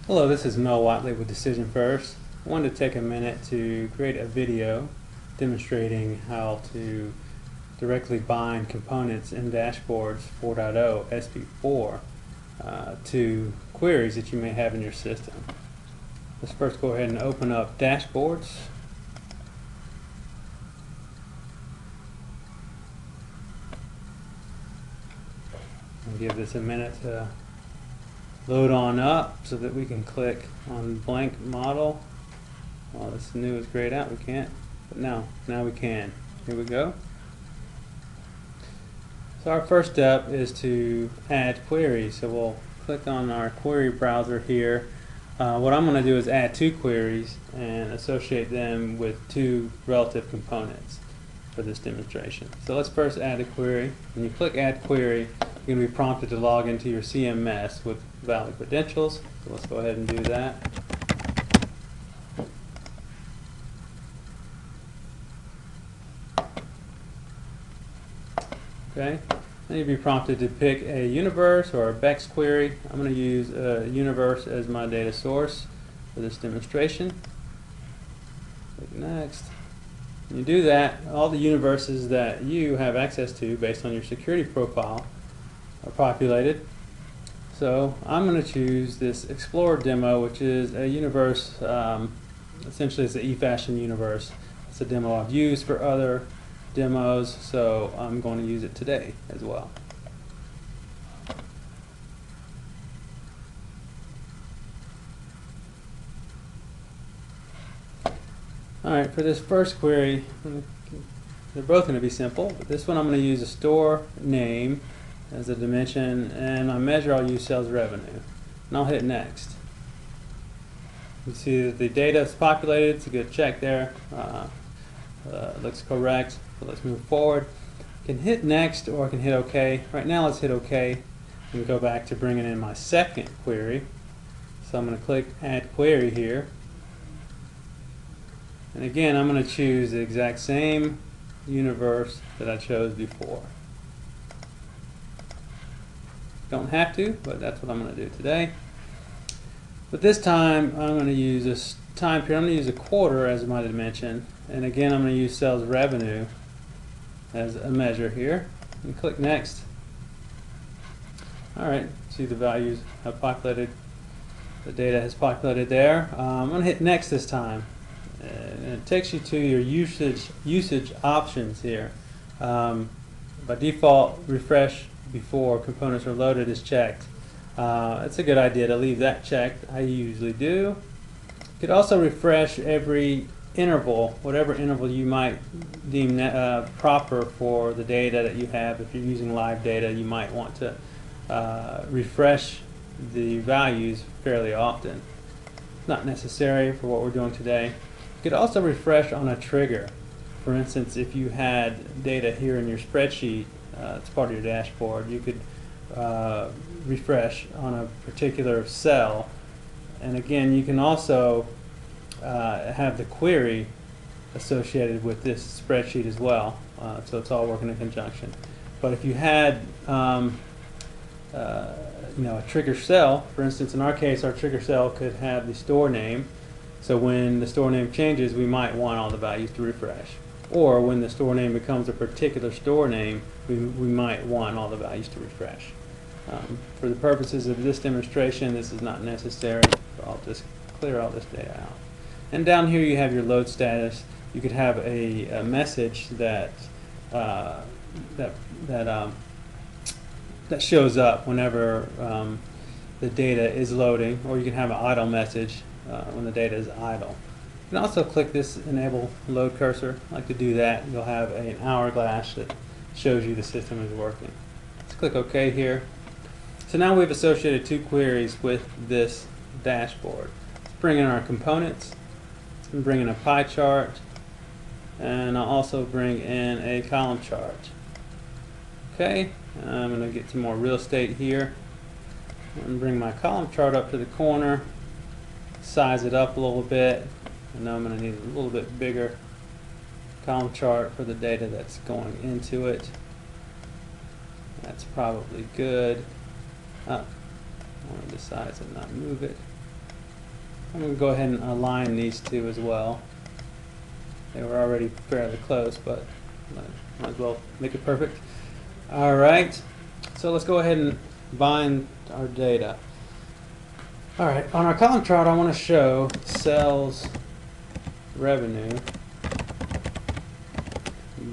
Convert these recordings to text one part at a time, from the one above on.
Hello, this is Mel Whatley with Decision First. I wanted to take a minute to create a video demonstrating how to directly bind components in Dashboards 4.0 SP4 to queries that you may have in your system. Let's first go ahead and open up Dashboards. I'll give this a minute to load on up so that we can click on blank model. Well, this new is grayed out, we can't, but now we can. Here we go. So our first step is to add queries. So we'll click on our query browser here. What I'm going to do is add two queries and associate them with two relative components for this demonstration. So let's first add a query. When you click add query, you're going to be prompted to log into your CMS with valid credentials. So let's go ahead and do that. Okay. Then you'll be prompted to pick a universe or a BEX query. I'm going to use a universe as my data source for this demonstration. Click next. When you do that, all the universes that you have access to based on your security profile are populated. So I'm going to choose this Explorer demo, which is a universe, essentially it's an eFashion universe. It's a demo I've used for other demos, so I'm going to use it today as well. Alright, for this first query, they're both going to be simple, but this one I'm going to use a store name as a dimension, and my measure I'll use sales revenue. And I'll hit next. You see that the data is populated, it's a good check there. Looks correct, so let's move forward. I can hit next or I can hit OK. Right now let's hit OK and go back to bringing in my second query. So I'm going to click add query here. And again, I'm going to choose the exact same universe that I chose before. Don't have to, but that's what I'm going to do today. But this time, I'm going to use this time period. I'm going to use a quarter as my dimension. And again, I'm going to use sales revenue as a measure here. And click next. Alright, see the values have populated. The data has populated there. I'm going to hit next this time. And it takes you to your usage options here. By default, refresh before components are loaded is checked. It's a good idea to leave that checked. I usually do. You could also refresh every interval, whatever interval you might deem proper for the data that you have. If you're using live data, you might want to refresh the values fairly often. Not necessary for what we're doing today. You could also refresh on a trigger. For instance, if you had data here in your spreadsheet, it's part of your dashboard, you could refresh on a particular cell. And again, you can also have the query associated with this spreadsheet as well. So it's all working in conjunction. But if you had a trigger cell, for instance, in our case, our trigger cell could have the store name. So when the store name changes, we might want all the values to refresh. Or when the store name becomes a particular store name, we might want all the values to refresh. For the purposes of this demonstration, this is not necessary, so I'll just clear all this data out. And down here you have your load status. You could have a message that shows up whenever the data is loading, or you can have an idle message when the data is idle. You can also click this enable load cursor. I like to do that. You'll have an hourglass that shows you the system is working. Let's click OK here. So now we've associated two queries with this dashboard. Let's bring in our components. Let's bring in a pie chart, and I'll also bring in a column chart. Okay, I'm going to get some more real estate here. I'm going to bring my column chart up to the corner, size it up a little bit. And now I'm going to need a little bit bigger column chart for the data that's going into it. That's probably good. I want to size and not move it. I'm going to go ahead and align these two as well. They were already fairly close, but might as well make it perfect. Alright, so let's go ahead and bind our data. Alright, on our column chart I want to show sales revenue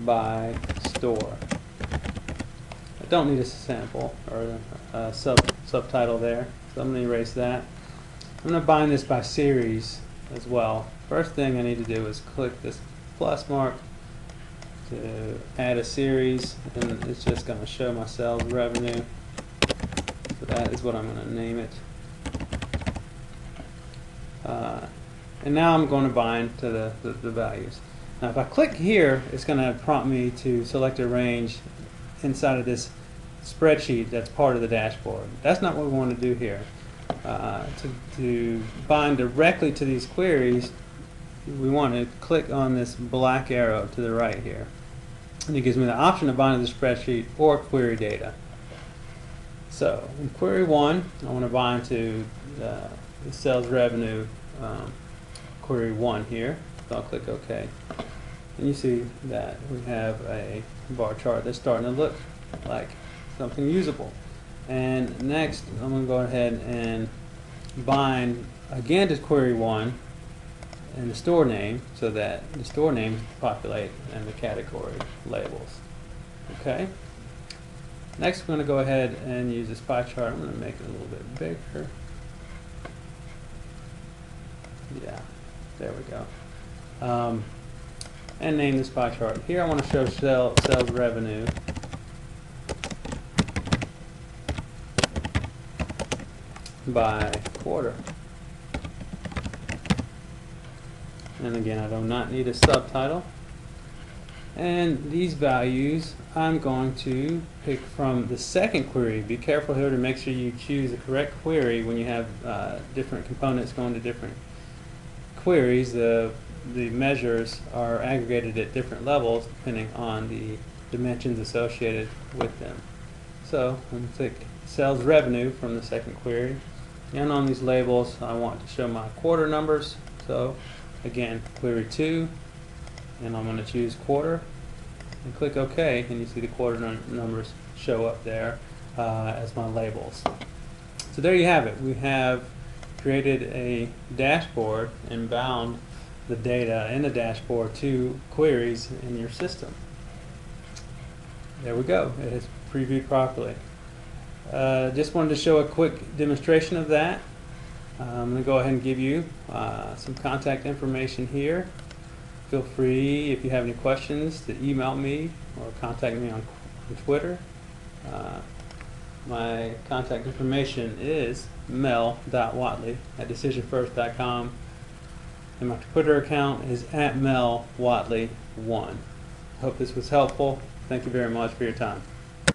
by store. I don't need a sample or a subtitle there, so I'm going to erase that. I'm going to bind this by series as well. First thing I need to do is click this plus mark to add a series, and it's just going to show my sales revenue. So that is what I'm going to name it. And now I'm going to bind to the values. Now if I click here, it's going to prompt me to select a range inside of this spreadsheet that's part of the dashboard. That's not what we want to do here. To bind directly to these queries, we want to click on this black arrow to the right here. And it gives me the option to bind to the spreadsheet or query data. So in query 1, I want to bind to the sales revenue query 1 here. So I'll click OK. And you see that we have a bar chart that's starting to look like something usable. And next, I'm going to go ahead and bind again to query 1 and the store name, so that the store names populate and the category labels. Okay. Next, we're going to go ahead and use this pie chart. I'm going to make it a little bit bigger. Yeah, there we go. And name this pie chart. Here, I want to show sales revenue by quarter. And again, I do not need a subtitle. And these values I'm going to pick from the second query. Be careful here to make sure you choose the correct query when you have different components going to different queries. The measures are aggregated at different levels depending on the dimensions associated with them. So I'm going to click sales revenue from the second query. And on these labels, I want to show my quarter numbers. So again, query 2, and I'm going to choose quarter and click OK, and you see the quarter numbers show up there as my labels. So there you have it. We have created a dashboard and bound the data in the dashboard to queries in your system. There we go. It is previewed properly. Just wanted to show a quick demonstration of that. I'm going to go ahead and give you some contact information here. Feel free, if you have any questions, to email me or contact me on Twitter. My contact information is mel.whatley@decisionfirst.com, and my Twitter account is @melwhatley1. I hope this was helpful. Thank you very much for your time.